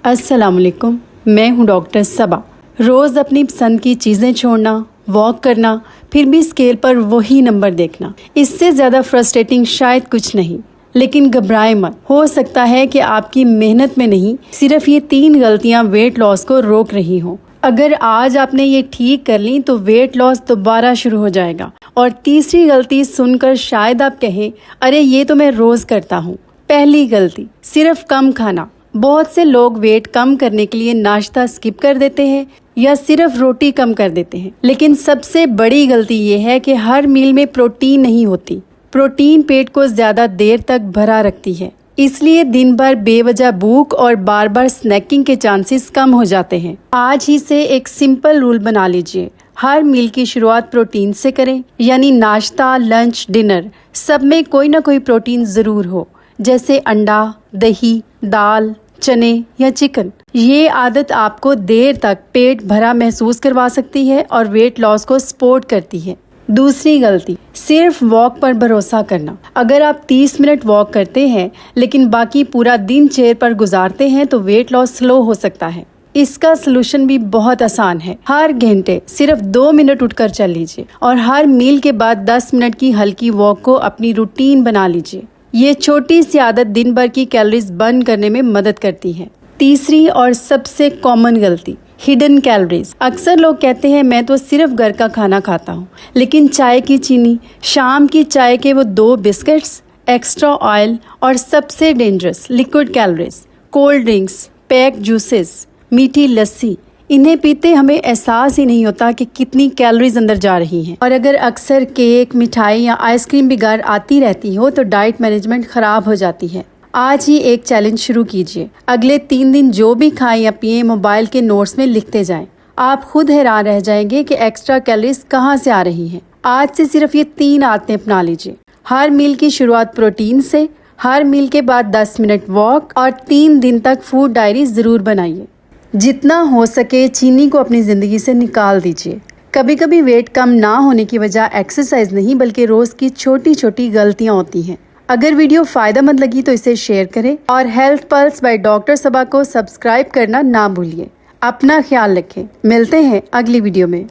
अस्सलाम वालेकुम, मैं हूं डॉक्टर सबा। रोज़ अपनी पसंद की चीज़ें छोड़ना, वॉक करना, फिर भी स्केल पर वही नंबर देखना, इससे ज़्यादा फ्रस्ट्रेटिंग शायद कुछ नहीं। लेकिन घबराएं मत, हो सकता है कि आपकी मेहनत में नहीं, सिर्फ ये 3 गलतियां वेट लॉस को रोक रही हों। अगर आज आपने ये ठीक कर ली तो वेट लॉस दोबारा शुरू हो जाएगा। और तीसरी गलती सुनकर शायद आप कहें, अरे ये तो मैं रोज़ करता हूँ। पहली गलती, सिर्फ कम खाना। बहुत से लोग वेट कम करने के लिए नाश्ता स्किप कर देते हैं या सिर्फ रोटी कम कर देते हैं। लेकिन सबसे बड़ी गलती ये है कि हर मील में प्रोटीन नहीं होती। प्रोटीन पेट को ज्यादा देर तक भरा रखती है, इसलिए दिन भर बेवजह भूख और बार बार स्नैकिंग के चांसेस कम हो जाते हैं। आज ही से एक सिंपल रूल बना लीजिए, हर मील की शुरुआत प्रोटीन से करें, यानी नाश्ता, लंच, डिनर सब में कोई ना कोई प्रोटीन जरूर हो, जैसे अंडा, दही, दाल, चने या चिकन। ये आदत आपको देर तक पेट भरा महसूस करवा सकती है और वेट लॉस को सपोर्ट करती है। दूसरी गलती, सिर्फ वॉक पर भरोसा करना। अगर आप 30 मिनट वॉक करते हैं लेकिन बाकी पूरा दिन चेयर पर गुजारते हैं तो वेट लॉस स्लो हो सकता है। इसका सलूशन भी बहुत आसान है। हर घंटे सिर्फ 2 मिनट उठकर चल लीजिए और हर मील के बाद 10 मिनट की हल्की वॉक को अपनी रूटीन बना लीजिए। ये छोटी सी आदत दिन भर की कैलोरीज बर्न करने में मदद करती है। तीसरी और सबसे कॉमन गलती, हिडन कैलोरीज। अक्सर लोग कहते हैं मैं तो सिर्फ घर का खाना खाता हूँ, लेकिन चाय की चीनी, शाम की चाय के वो 2 बिस्किट्स, एक्स्ट्रा ऑयल और सबसे dangerous liquid calories, cold drinks, pack juices, मीठी लस्सी, इन्हें पीते हमें एहसास ही नहीं होता कि कितनी कैलोरीज अंदर जा रही हैं। और अगर अक्सर केक, मिठाई या आइसक्रीम भी घर आती रहती हो तो डाइट मैनेजमेंट खराब हो जाती है। आज ही एक चैलेंज शुरू कीजिए, अगले 3 दिन जो भी खाएं या पिए मोबाइल के नोट्स में लिखते जाएं। आप खुद हैरान रह जाएंगे कि एक्स्ट्रा कैलोरीज कहाँ से आ रही हैं। आज से सिर्फ ये 3 आदतें अपना लीजिए, हर मील की शुरुआत प्रोटीन से, हर मील के बाद 10 मिनट वॉक और 3 दिन तक फूड डायरी जरूर बनाइए। जितना हो सके चीनी को अपनी ज़िंदगी से निकाल दीजिए। कभी कभी वेट कम ना होने की वजह एक्सरसाइज नहीं बल्कि रोज़ की छोटी छोटी गलतियाँ होती हैं। अगर वीडियो फ़ायदेमंद लगी तो इसे शेयर करें और हेल्थ पल्स बाय डॉक्टर सबा को सब्सक्राइब करना ना भूलिए। अपना ख्याल रखें, मिलते हैं अगली वीडियो में।